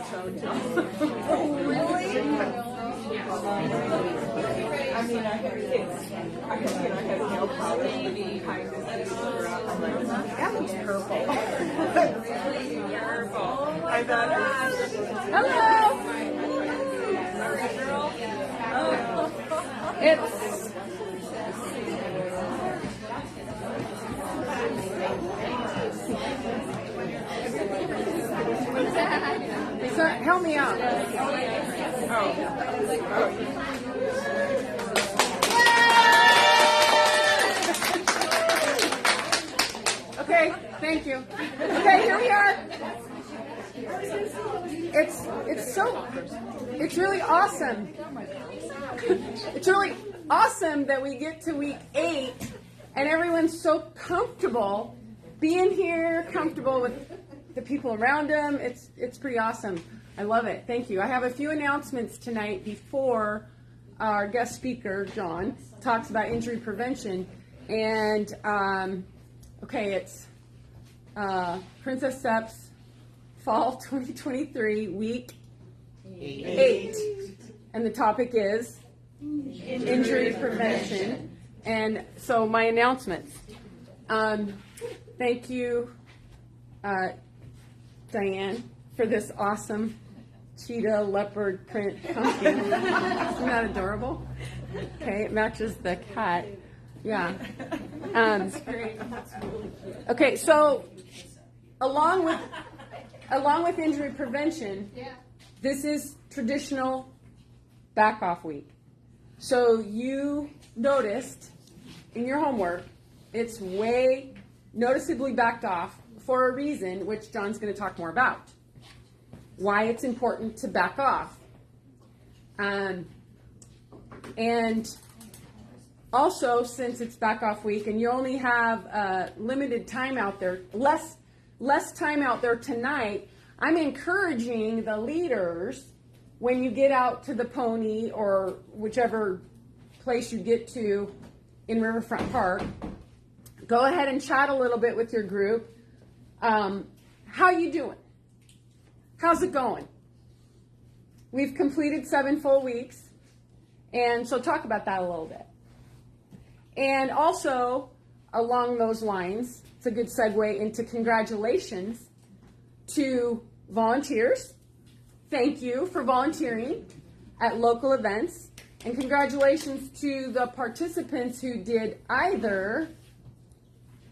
toenail. Oh, really? I mean, I have nail polish behind this. I'm like, that looks purple. I thought, Hello. It's so help me out. Okay, thank you. Okay, here we are. It's really awesome. It's really awesome that we get to week 8 and everyone's so comfortable being here, comfortable with the people around them. It's pretty awesome. I love it. Thank you. I have a few announcements tonight before our guest speaker, John, talks about injury prevention. And, it's Princess Steps Fall 2023, week 8. And the topic is injury prevention. And so my announcements. Thank you, Diane, for this awesome cheetah leopard print pumpkin. Isn't that adorable? Okay, it matches the cat. Yeah. Okay, so along with injury prevention, this is traditional back off week. So you noticed in your homework, it's way noticeably backed off for a reason, which John's going to talk more about. Why it's important to back off. And also, since it's back off week and you only have limited time out there, less time out there tonight, I'm encouraging the leaders, when you get out to the pony or whichever place you get to in Riverfront Park, go ahead and chat a little bit with your group. How you doing? How's it going? We've completed 7 full weeks, and so talk about that a little bit. And also, along those lines, it's a good segue into congratulations to volunteers. Thank you for volunteering at local events. And congratulations to the participants who did either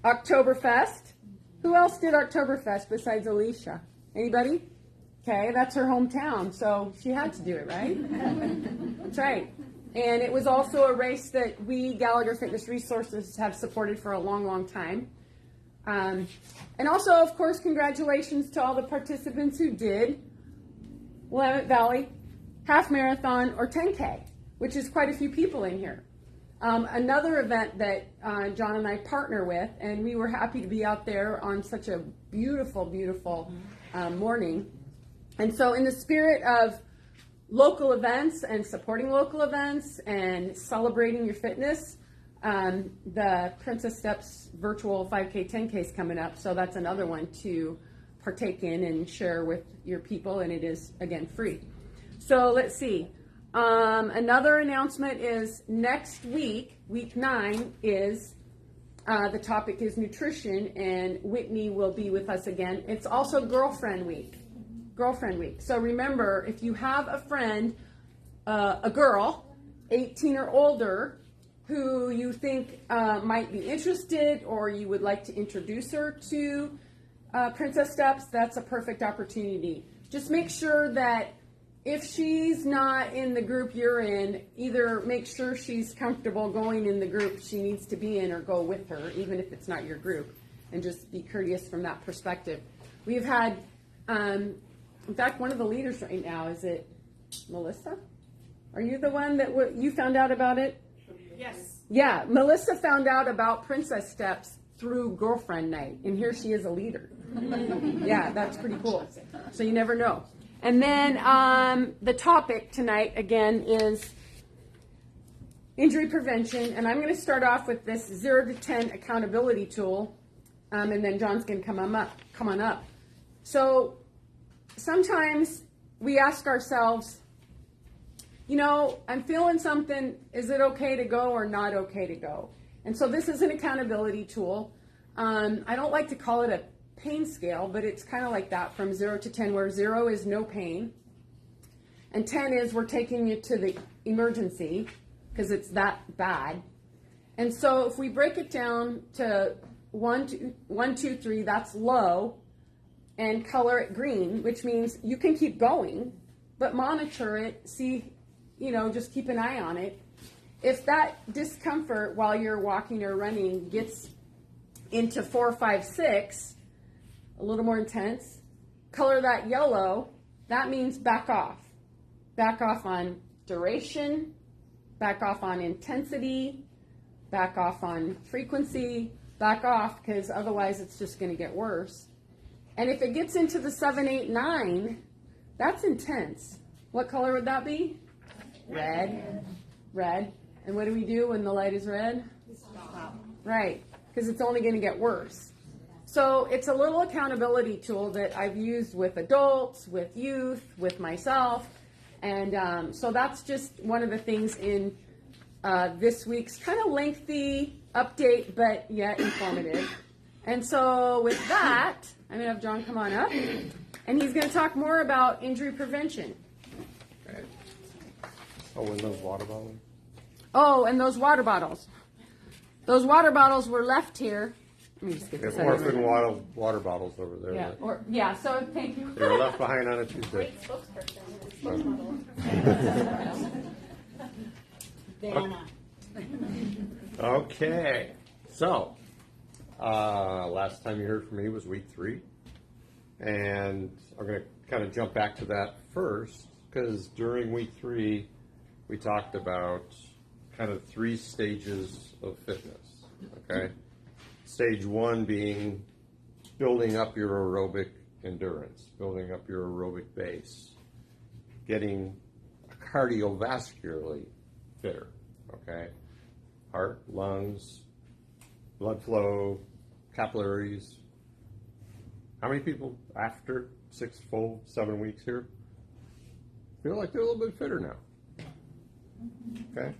Oktoberfest. Who else did Oktoberfest besides Alicia? Anybody? Okay, that's her hometown, so she had to do it, right? That's right. And it was also a race that we, Gallagher Fitness Resources, have supported for a long, long time. And also, of course, congratulations to all the participants who did Willamette Valley Half Marathon or 10K, which is quite a few people in here. Another event that John and I partner with, and we were happy to be out there on such a beautiful, beautiful morning. And so in the spirit of local events and supporting local events and celebrating your fitness, the Princess Steps virtual 5K, 10K is coming up. So that's another one to partake in and share with your people. And it is, again, free. So let's see. Another announcement is next week, week 9, is the topic is nutrition, and Whitney will be with us again. It's also Girlfriend Week. So remember, if you have a friend, a girl, 18 or older, who you think might be interested, or you would like to introduce her to Princess Steps, that's a perfect opportunity. Just make sure that if she's not in the group you're in, either make sure she's comfortable going in the group she needs to be in, or go with her, even if it's not your group, and just be courteous from that perspective. We've had, in fact, one of the leaders right now, is it Melissa? Are you the one that you found out about it? Yes. Yeah, Melissa found out about Princess Steps through Girlfriend Night, and here she is a leader. Yeah, that's pretty cool. So you never know. And then the topic tonight, again, is injury prevention. And I'm going to start off with this 0 to 10 accountability tool. And then John's going to come on up. So sometimes we ask ourselves, you know, I'm feeling something. Is it okay to go or not okay to go? And so this is an accountability tool. I don't like to call it a pain scale, but it's kind of like that, from 0 to 10, where 0 is no pain, and 10 is we're taking you to the emergency because it's that bad. And so if we break it down to 1, 2, 3, that's low, and color it green, which means you can keep going, but monitor it, see, you know, just keep an eye on it. If that discomfort while you're walking or running gets into 4, 5, 6, a little more intense, color that yellow. That means back off. Back off on duration, back off on intensity, back off on frequency, back off, because otherwise it's just going to get worse. And if it gets into the 7, 8, 9, that's intense. What color would that be? Red. Red. And what do we do when the light is red? Stop. Right, because it's only going to get worse. So it's a little accountability tool that I've used with adults, with youth, with myself. And so that's just one of the things in this week's kind of lengthy update, but yet informative. And so with that, I'm going to have John come on up, and he's going to talk more about injury prevention. Okay. Oh, and those water bottles? Oh, and those water bottles. Those water bottles were left here. Let me just get We this have out of orphan here. water bottles over there. Yeah, so thank you. They were left behind on a Tuesday. Okay, so last time you heard from me was week 3, and I'm going to kind of jump back to that first, because during week 3 we talked about kind of 3 stages of fitness. Okay, stage 1 being building up your aerobic endurance, building up your aerobic base, getting cardiovascularly fitter. Okay, heart, lungs, blood flow, capillaries. How many people after 6 full 7 weeks here feel like they're a little bit fitter now? Okay,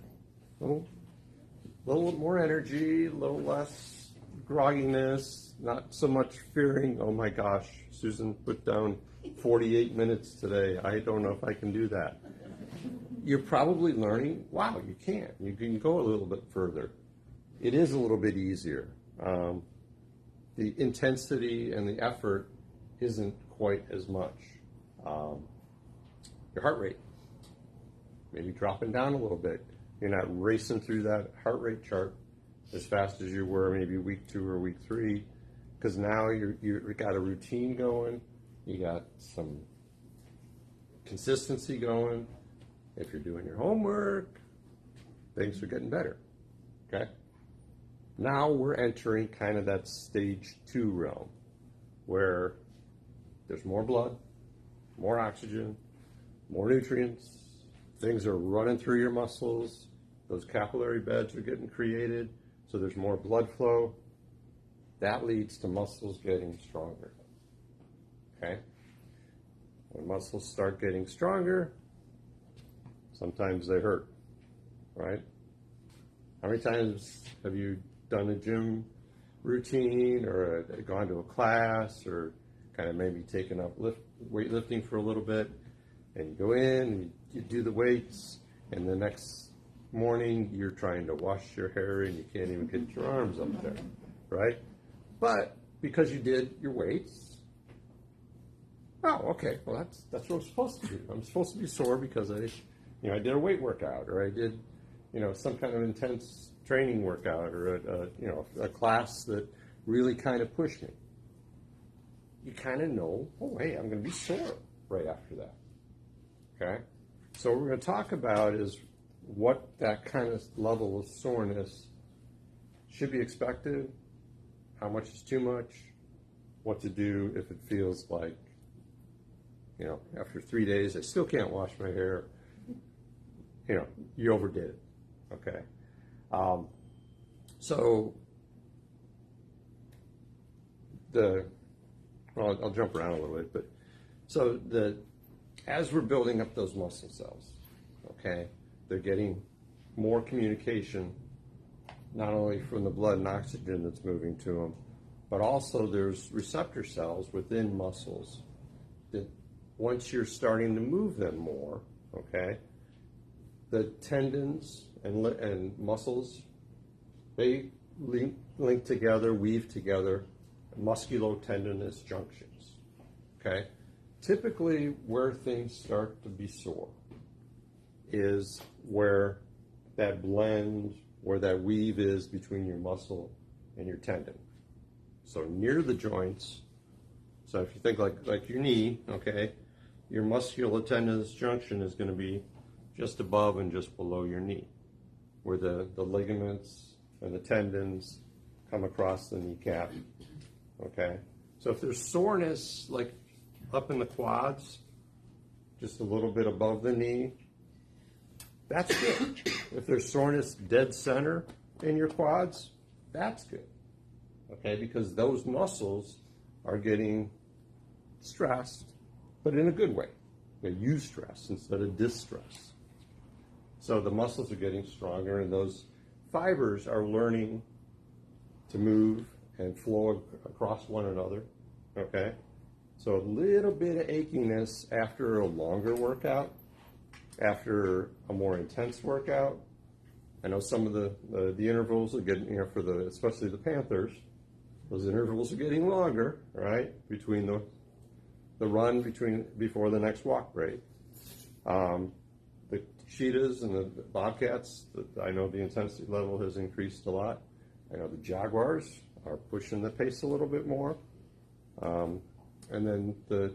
little more energy, a little less grogginess, not so much fearing, oh my gosh, Susan put down 48 minutes today. I don't know if I can do that. You're probably learning, wow, you can. You can go a little bit further. It is a little bit easier. The intensity and the effort isn't quite as much. Your heart rate, maybe dropping down a little bit. You're not racing through that heart rate chart as fast as you were maybe week 2 or week 3, because now you've got a routine going, you got some consistency going. If you're doing your homework, things are getting better. Okay? Now we're entering kind of that stage 2 realm, where there's more blood, more oxygen, more nutrients. Things are running through your muscles. Those capillary beds are getting created, so there's more blood flow. That leads to muscles getting stronger. Okay? When muscles start getting stronger, sometimes they hurt, right? How many times have you done a gym routine or gone to a class or kind of maybe taken up weightlifting for a little bit, and you go in and you do the weights, and the next morning you're trying to wash your hair and you can't even get your arms up there, right? But because you did your weights, oh, okay, well that's what I'm supposed to do. I'm supposed to be sore because I did a weight workout, or I did, some kind of intense training workout, or a class that really kind of pushed me. You kind of know, oh, hey, I'm going to be sore right after that. Okay? So what we're going to talk about is what that kind of level of soreness should be expected, how much is too much, what to do if it feels like, after 3 days I still can't wash my hair. You overdid it. Okay? I'll jump around a little bit, but so as we're building up those muscle cells, okay, they're getting more communication, not only from the blood and oxygen that's moving to them, but also there's receptor cells within muscles that once you're starting to move them more, okay, the tendons and muscles, they link together, weave together, musculotendinous junctions, okay? Typically where things start to be sore is where that blend, where that weave is between your muscle and your tendon. So near the joints, so if you think like your knee, okay, your musculotendinous junction is going to be just above and just below your knee, where the ligaments and the tendons come across the kneecap, okay? So if there's soreness like up in the quads, just a little bit above the knee, that's good. If there's soreness dead center in your quads, that's good, okay? Because those muscles are getting stressed, but in a good way. They use stress instead of distress. So the muscles are getting stronger, and those fibers are learning to move and flow across one another, okay? So a little bit of achiness after a longer workout, after a more intense workout. I know some of the intervals are getting, for especially the Panthers, those intervals are getting longer, right? Between the run before the next walk break. The cheetahs and the bobcats, I know the intensity level has increased a lot. I know the jaguars are pushing the pace a little bit more. And then the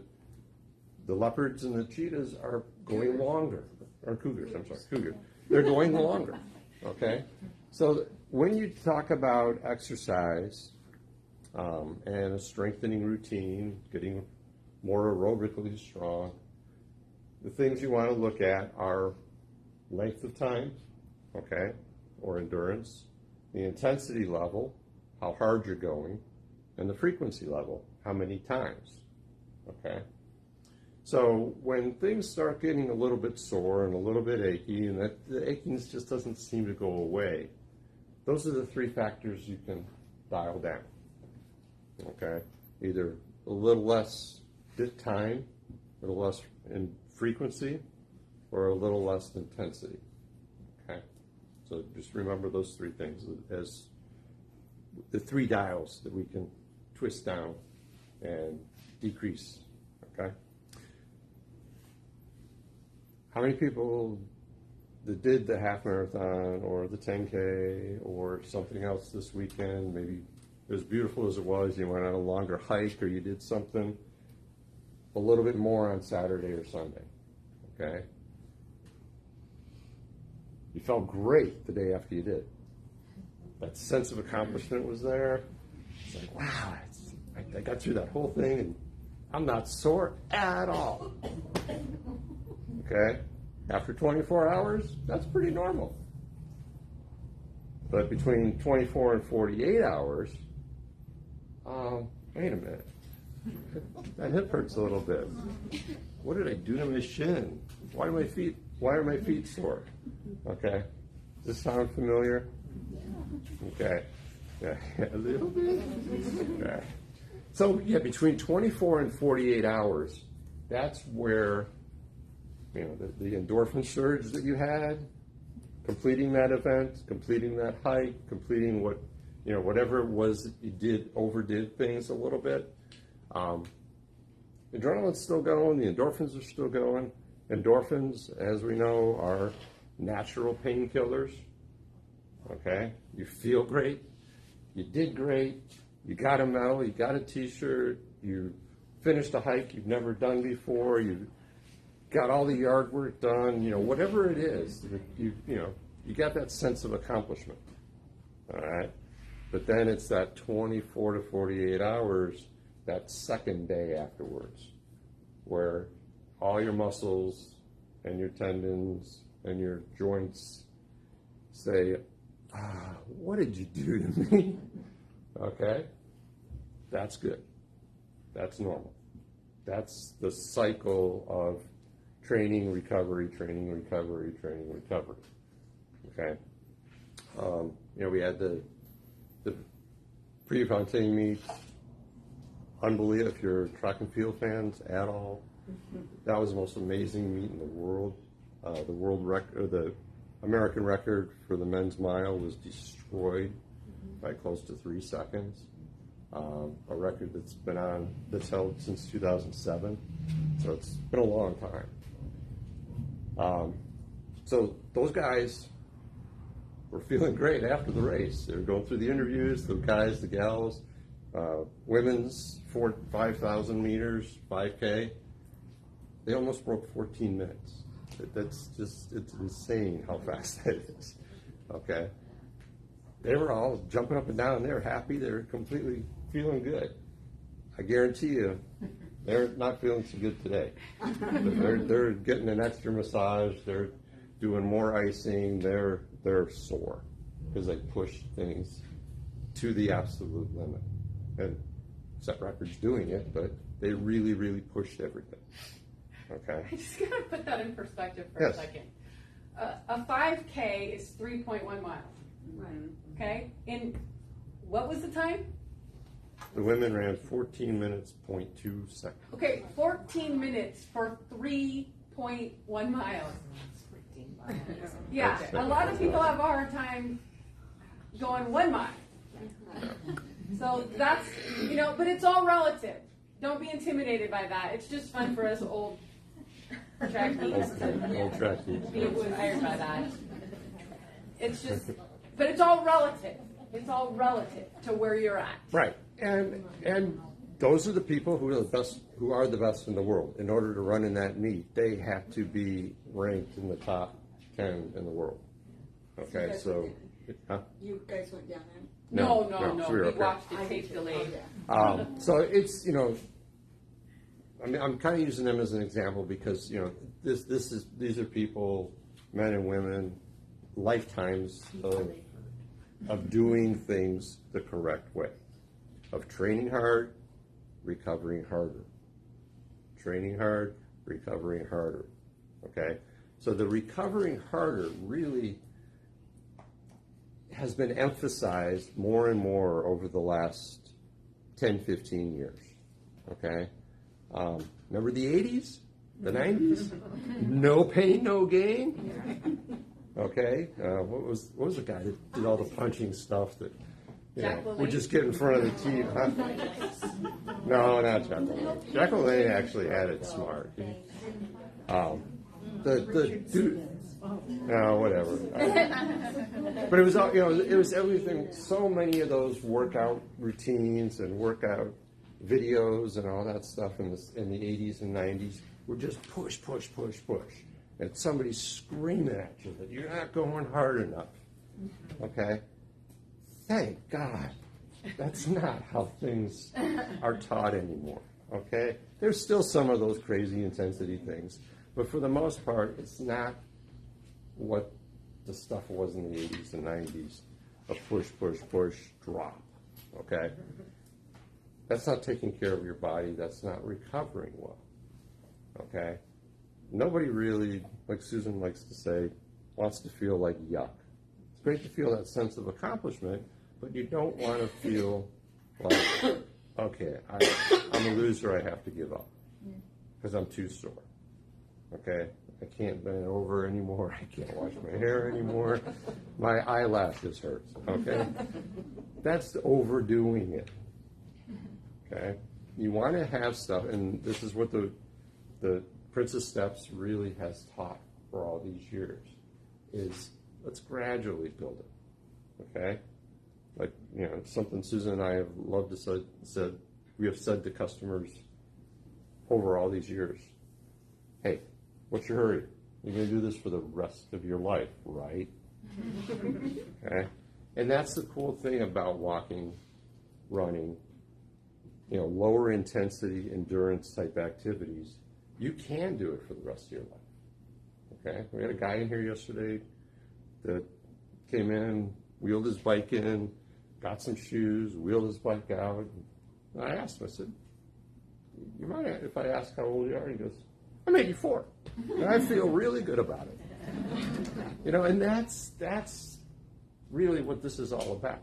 leopards and the cheetahs are going longer, or cougars, I'm sorry, cougars. They're going longer, okay? So when you talk about exercise and a strengthening routine, getting more aerobically strong, the things you want to look at are length of time, okay, or endurance, the intensity level, how hard you're going, and the frequency level, how many times, okay? So when things start getting a little bit sore and a little bit achy, and the achiness just doesn't seem to go away, those are the three factors you can dial down, okay? Either a little less time, a little less in frequency, or a little less intensity, okay? So just remember those three things as the three dials that we can twist down and decrease, okay? How many people that did the half marathon or the 10K or something else this weekend, maybe as beautiful as it was, you went on a longer hike or you did something a little bit more on Saturday or Sunday, okay? You felt great the day after you did. That sense of accomplishment was there. It's like, wow, I got through that whole thing and I'm not sore at all. Okay? After 24 hours, that's pretty normal. But between 24 and 48 hours, wait a minute. That hip hurts a little bit. What did I do to my shin? Why are my feet sore? Okay. Does this sound familiar? Okay. Yeah, a little bit. Okay. So yeah, between 24 and 48 hours, that's where the endorphin surge that you had, completing that event, completing that hike, completing whatever it was that you overdid things a little bit. Adrenaline's still going, the endorphins are still going. Endorphins, as we know, are natural painkillers. Okay? You feel great, you did great, you got a medal, you got a t-shirt, you finished a hike you've never done before, you got all the yard work done, whatever it is, you got that sense of accomplishment. All right? But then it's that 24 to 48 hours, that second day afterwards, where all your muscles and your tendons and your joints say, what did you do to me? Okay? That's good. That's normal. That's the cycle of training, recovery, training, recovery, training, recovery. Okay. We had the Prefontaine meets. Unbelievable. If you're track and field fans at all, that was the most amazing meet in the world. The world record, the American record for the men's mile was destroyed by close to 3 seconds. A record that's held since 2007. So it's been a long time. So those guys were feeling great after the race. They were going through the interviews, the guys, the gals, women's 5,000 meters, 5K. They almost broke 14 minutes. That's just, it's insane how fast that is. Okay. They were all jumping up and down. They were happy. They were completely feeling good. I guarantee you, they're not feeling so good today. They're getting an extra massage. They're doing more icing. They're sore because they push things to the absolute limit and set records doing it, but they really, really pushed everything. Okay. I just gotta put that in perspective for a second. A 5K is 3.1 miles. Right. Okay. And what was the time? The women ran 14 minutes, 0.2 seconds. Okay, 14 minutes for 3.1 miles. Yeah, a lot of people have a hard time going 1 mile. So that's, but it's all relative. Don't be intimidated by that. It's just fun for us old track geeks to Old track geeks. be inspired by that. It's just, but it's all relative. It's all relative to where you're at. Right, and those are the people who are the best in the world. In order to run in that meet, they have to be ranked in the top 10 in the world. Okay, so You guys went down there? No. so we were We up here. watched it tape delayed. So it's I'm kind of using them as an example because these are people, men and women, lifetimes of doing things the correct way, of training hard, recovering harder, training hard, recovering harder. Okay, so the recovering harder really has been emphasized more and more over the last 10, 15 years. Okay, remember the 80s, the 90s? No pain, no gain. Okay, what was the guy that did all the punching stuff that would just get in front of the TV? Huh? No, not Jack LaLanne. Jack LaLanne actually had it smart. The dude, no, whatever. But it was all, it was everything. So many of those workout routines and workout videos and all that stuff in the 80s and 90s were just push. And somebody's screaming at you that you're not going hard enough. Okay? Thank God. That's not how things are taught anymore. Okay? There's still some of those crazy intensity things. But for the most part, it's not what the stuff was in the 80s and 90s. A push, drop. Okay? That's not taking care of your body. That's not recovering well. Okay? Nobody really, like Susan likes to say, wants to feel like yuck. It's great to feel that sense of accomplishment, but you don't want to feel like, okay, I'm a loser, I have to give up because I'm too sore. Okay? I can't bend over anymore. I can't wash my hair anymore. My eyelashes hurt. Okay? That's overdoing it. Okay? You want to have stuff, and this is what the Princess Steps really has taught for all these years, is let's gradually build it. Okay? Like, something Susan and I have loved to said we have said to customers over all these years, hey, what's your hurry? You're going to do this for the rest of your life, right? Okay? And that's the cool thing about walking, running, lower intensity endurance type activities. You can do it for the rest of your life. Okay? We had a guy in here yesterday that came in, wheeled his bike in, got some shoes, wheeled his bike out. And I asked him, I said, you mind if I ask how old you are? He goes, I'm 84. And I feel really good about it. You know, and that's really what this is all about.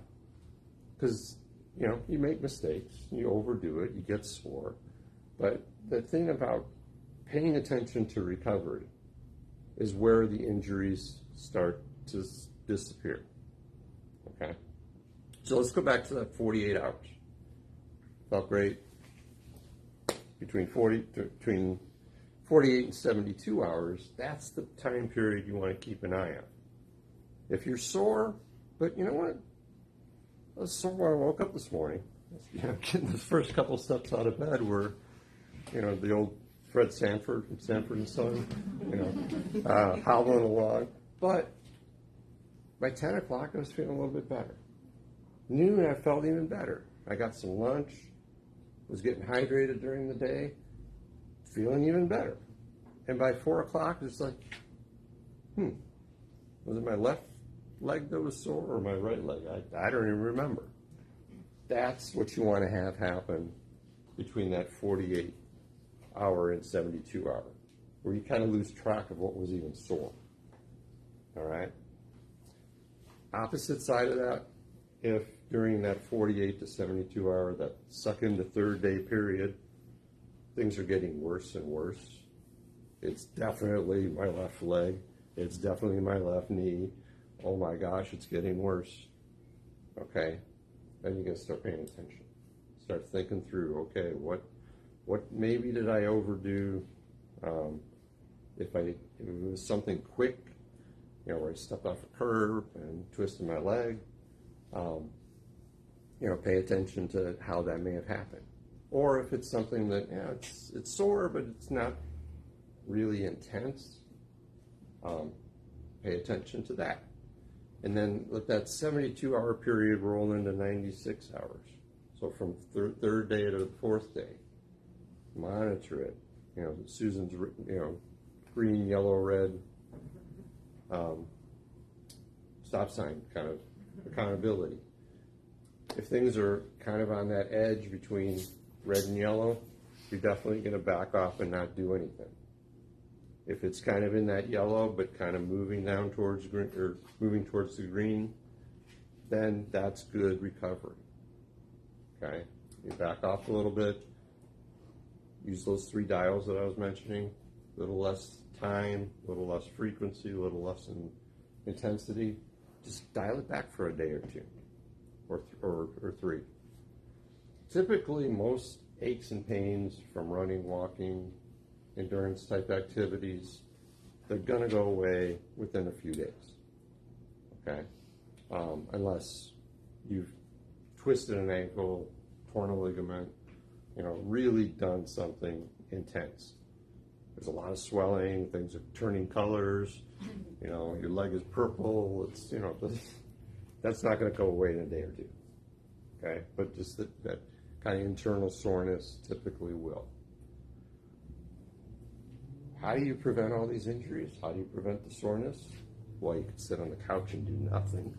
Because, you know, you make mistakes, you overdo it, you get sore. But the thing about paying attention to recovery is where the injuries start to disappear. Okay? So let's go back to that 48 hours. Felt great. Between 48 and 72 hours, that's the time period you want to keep an eye on. If you're sore, but you know what? I was sore when I woke up this morning. You know, getting the first couple steps out of bed were, you know, the old Fred Sanford from Sanford and Son, you know, howling along. But by 10 o'clock, I was feeling a little bit better. Noon, I felt even better. I got some lunch, was getting hydrated during the day, feeling even better. And by 4 o'clock, it's like, was it my left leg that was sore or my right leg? I don't even remember. That's what you want to have happen between that 48 hour and 72 hour, where you kind of lose track of what was even sore. All right? Opposite side of that, if during that 48 to 72 hour, that second to third day period, things are getting worse and worse, it's definitely my left leg, it's definitely my left knee, oh my gosh, it's getting worse. Okay? Then you got to start paying attention. Start thinking through, okay, what maybe did I overdo? If it was something quick, you know, where I stepped off a curb and twisted my leg, you know, pay attention to how that may have happened. Or if it's something that, yeah, it's sore, but it's not really intense, pay attention to that. And then let that 72-hour period roll into 96 hours. So from third day to the fourth day, monitor it. You know, Susan's, you know, green, yellow, red stop sign kind of accountability. If things are kind of on that edge between red and yellow, you're definitely going to back off and not do anything. If it's kind of in that yellow but kind of moving down towards green or moving towards the green, then that's good recovery. Okay, you back off a little bit. Use those 3 dials that I was mentioning. A little less time, a little less frequency, a little less intensity. Just dial it back for a day or 2, or 3. Typically, most aches and pains from running, walking, endurance type activities, they're going to go away within a few days. Okay, unless you've twisted an ankle, torn a ligament, you know, really done something intense. There's a lot of swelling, things are turning colors, you know, your leg is purple, it's, you know, that's not going to go away in a day or 2. Okay, but just that kind of internal soreness typically will. How do you prevent all these injuries? How do you prevent the soreness? Well, you could sit on the couch and do nothing,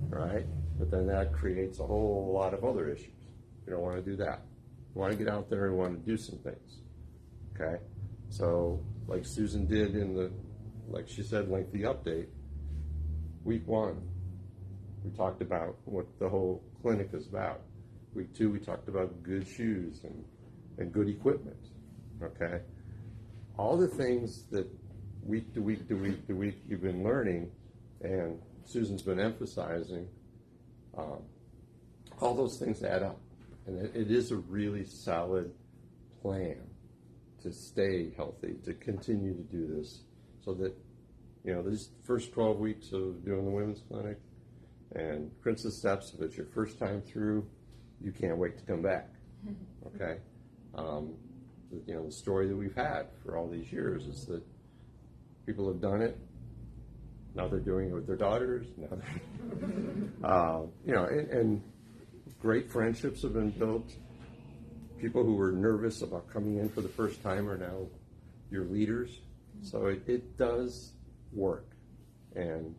right? But then that creates a whole lot of other issues. You don't want to do that. You want to get out there and want to do some things, okay? So, like Susan did in the, like she said, lengthy update, week 1, we talked about what the whole clinic is about. Week 2, we talked about good shoes and good equipment, okay? All the things that week to week to week to week you've been learning and Susan's been emphasizing, all those things add up. And it is a really solid plan to stay healthy, to continue to do this, so that, you know, these first 12 weeks of doing the women's clinic and Princess Steps, if it's your first time through, you can't wait to come back, okay? You know, the story that we've had for all these years is that people have done it, now they're doing it with their daughters, now they're, you know, and great friendships have been built. People who were nervous about coming in for the first time are now your leaders. So it does work. And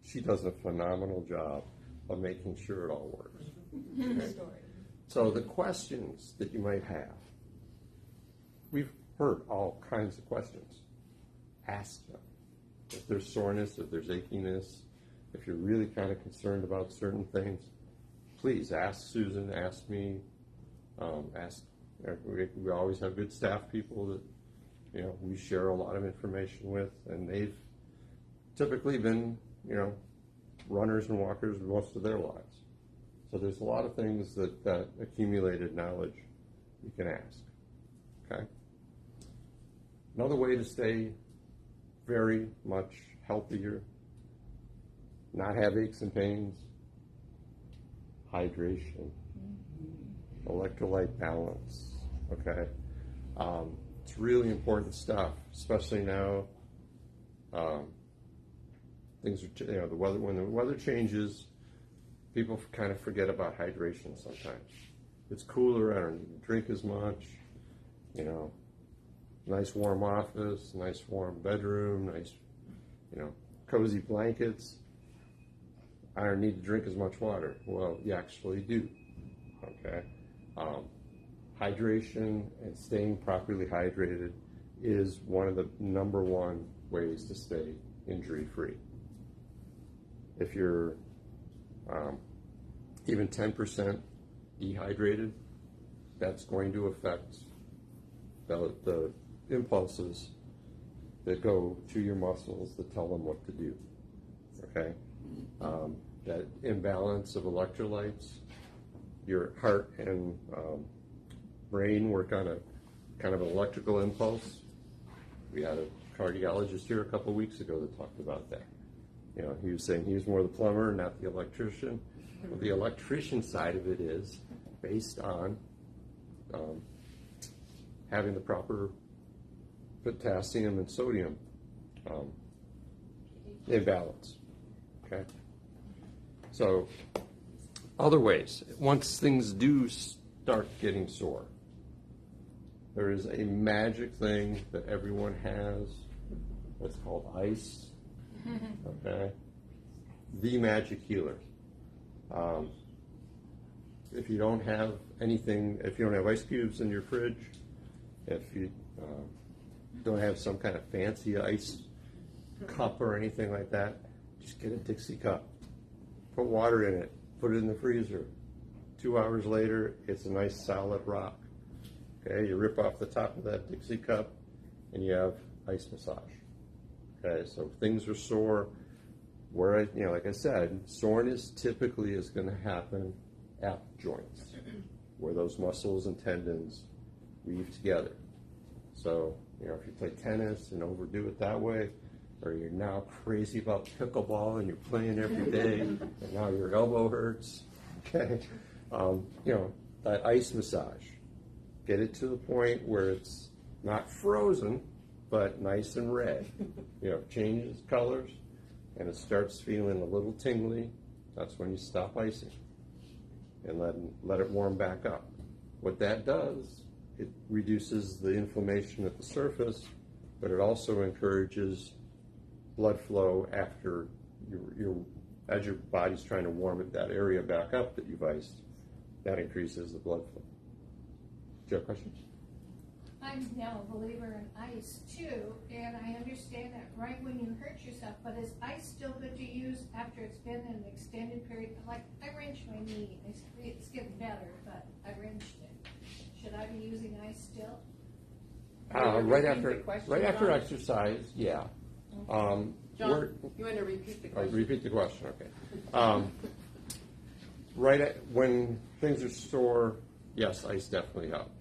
she does a phenomenal job of making sure it all works. Okay? So the questions that you might have, we've heard all kinds of questions. Ask them. If there's soreness, if there's achiness, if you're really kind of concerned about certain things, please ask Susan, ask me, ask. We always have good staff people that, you know, we share a lot of information with, and they've typically been, you know, runners and walkers most of their lives. So there's a lot of things that accumulated knowledge you can ask. Okay? Another way to stay very much healthier, not have aches and pains, hydration, electrolyte balance. Okay? It's really important stuff, especially now. Things are, you know, the weather, when the weather changes, people kind of forget about hydration sometimes. It's cooler, I don't need to drink as much, you know, nice warm office, nice warm bedroom, nice, you know, cozy blankets. I don't need to drink as much water. Well, you actually do, okay? Hydration and staying properly hydrated is one of the number one ways to stay injury-free. If you're even 10% dehydrated, that's going to affect the impulses that go to your muscles that tell them what to do. Okay? That imbalance of electrolytes, your heart and brain work on a kind of an electrical impulse. We had a cardiologist here a couple of weeks ago that talked about that. You know, he was saying he was more the plumber, not the electrician. Well, the electrician side of it is based on having the proper potassium and sodium imbalance. Okay? So, other ways. Once things do start getting sore, there is a magic thing that everyone has that's called ice. Okay? The magic healer. If you don't have anything, if you don't have ice cubes in your fridge, if you don't have some kind of fancy ice cup or anything like that, just get a Dixie cup. Put water in it. Put it in the freezer. 2 hours later, it's a nice solid rock. Okay, you rip off the top of that Dixie cup, and you have ice massage. Okay, so if things are sore, where, you know, like I said, soreness typically is going to happen at joints, where those muscles and tendons weave together. So, you know, if you play tennis and overdo it that way, or you're now crazy about pickleball and you're playing every day, and now your elbow hurts, okay, you know, that ice massage, get it to the point where it's not frozen, but nice and red. You know, changes colors, and it starts feeling a little tingly. That's when you stop icing and let it warm back up. What that does, it reduces the inflammation at the surface, but it also encourages blood flow after as your body's trying to warm that area back up that you've iced. That increases the blood flow. Do you have a question? I'm now a believer in ice too, and I understand that right when you hurt yourself, but is ice still good to use after it's been an extended period? Like, I wrenched my knee, it's getting better, but I wrenched it. Should I be using ice still? Right after exercise, yeah. John, you want to repeat the question? Repeat the question, okay. When things are sore, yes, ice definitely helps.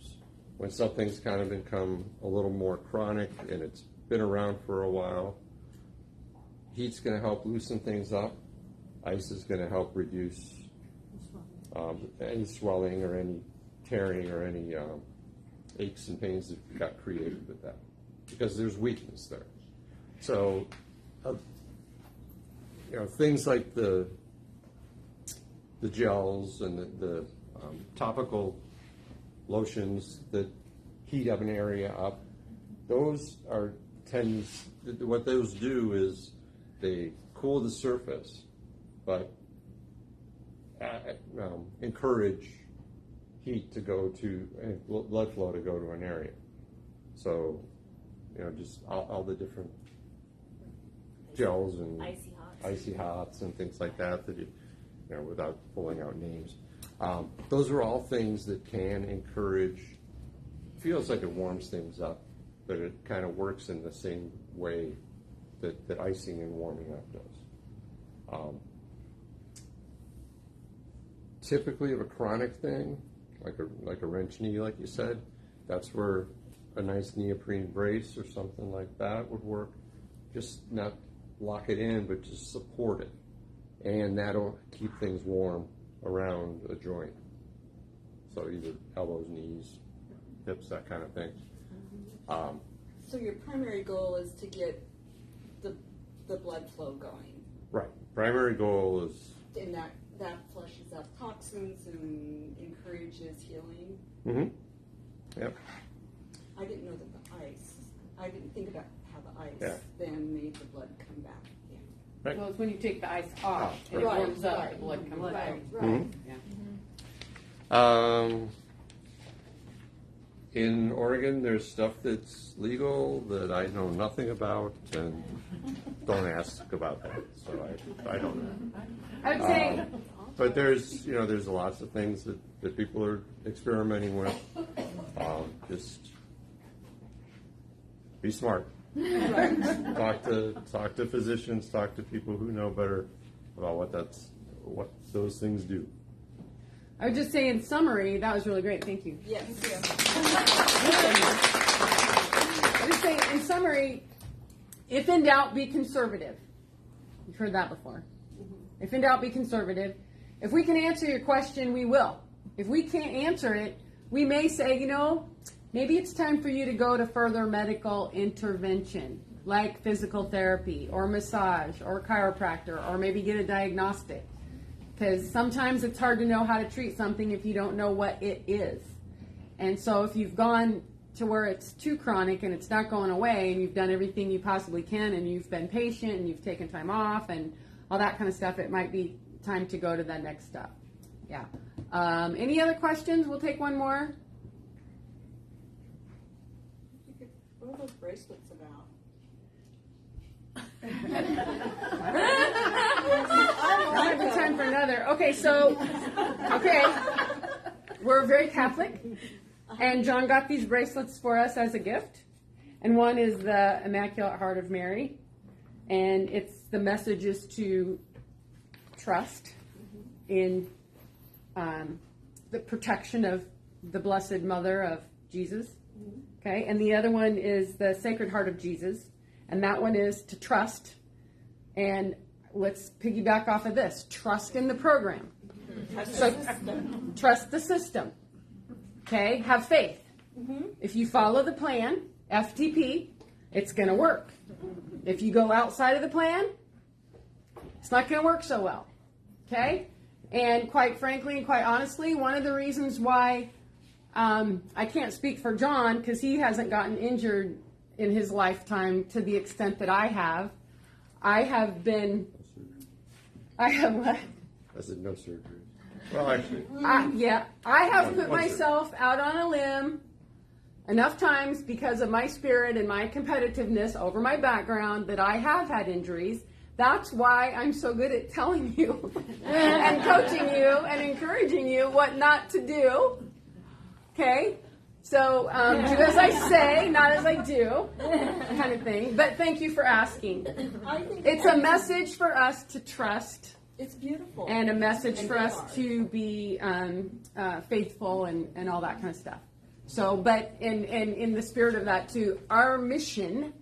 When something's kind of become a little more chronic and it's been around for a while, heat's going to help loosen things up. Ice is going to help reduce any swelling or any tearing or any aches and pains that got created with that, because there's weakness there. So, you know, things like the gels and the topical lotions that heat up an area up, those are what those do is they cool the surface, but encourage heat to go to, blood flow to go to an area. So, just all the different gels and icy hots and things like that without pulling out names. Those are all things that can encourage, feels like it warms things up, but it kind of works in the same way that icing and warming up does. Typically of a chronic thing, like a wrench knee, like you said, that's where a nice neoprene brace or something like that would work. Just not lock it in, but just support it. And that'll keep things warm around a joint. So either elbows, knees, hips, that kind of thing. So your primary goal is to get the blood flow going. Right. Primary goal is... And that flushes out toxins and encourages healing. Mm-hmm. Yep. I didn't know that the ice, I didn't think about how the ice Yeah. then made the blood come back. Yeah. Right. Well, it's when you take the ice off, Oh, it right. warms up, Right. the blood comes Right. back. Right. Yeah. In Oregon, there's stuff that's legal that I know nothing about, and don't ask about that. So I don't know. I would say, But there's lots of things that people are experimenting with. Just be smart. Talk to physicians. Talk to people who know better about what those things do. I would just say in summary, that was really great. Thank you. Yes. I would say in summary, if in doubt, be conservative. You've heard that before. If in doubt, be conservative. If we can answer your question, we will. If we can't answer it, we may say, maybe it's time for you to go to further medical intervention, like physical therapy or massage or chiropractor, or maybe get a diagnostic. Because sometimes it's hard to know how to treat something if you don't know what it is. And so if you've gone to where it's too chronic and it's not going away, and you've done everything you possibly can, and you've been patient and you've taken time off and all that kind of stuff, it might be time to go to the next step. Yeah. Any other questions? We'll take one more. What are those bracelets about? That might be time for another. Okay, we're very Catholic, and John got these bracelets for us as a gift. And one is the Immaculate Heart of Mary, and the message is to trust in the protection of the Blessed Mother of Jesus. Okay, and the other one is the Sacred Heart of Jesus, and that one is to trust. And let's piggyback off of this. Trust in the program. So trust the system. Okay? Have faith. If you follow the plan, FTP, it's going to work. If you go outside of the plan, it's not going to work so well. Okay? And quite frankly and quite honestly, one of the reasons why I can't speak for John, because he hasn't gotten injured in his lifetime to the extent that I have. I have what? I said no surgery. Well, actually. I have put One myself out on a limb enough times because of my spirit and my competitiveness over my background that I have had injuries. That's why I'm so good at telling you and coaching you and encouraging you what not to do. Okay? So do as I say, not as I do, kind of thing. But thank you for asking. I think It's a message for us to trust. It's beautiful. And a message And for they us are. to be faithful and all that kind of stuff. So, but in the spirit of that too, our mission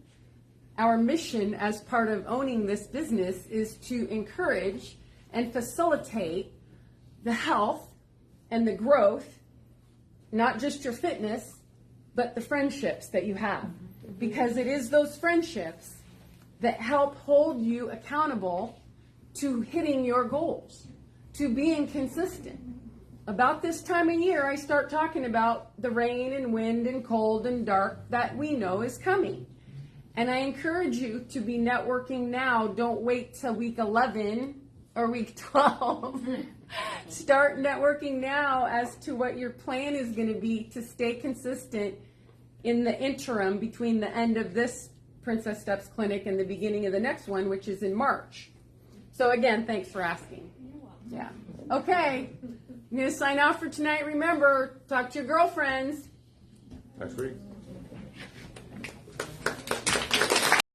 as part of owning this business is to encourage and facilitate the health and the growth, not just your fitness, but the friendships that you have. Because it is those friendships that help hold you accountable to hitting your goals, to being consistent. About this time of year, I start talking about the rain and wind and cold and dark that we know is coming. And I encourage you to be networking now. Don't wait till week 11 or week 12. Start networking now as to what your plan is going to be to stay consistent in the interim between the end of this Princess Steps clinic and the beginning of the next one, which is in March. So again, thanks for asking. Yeah. Okay. I'm going to sign off for tonight. Remember, talk to your girlfriends. Next week.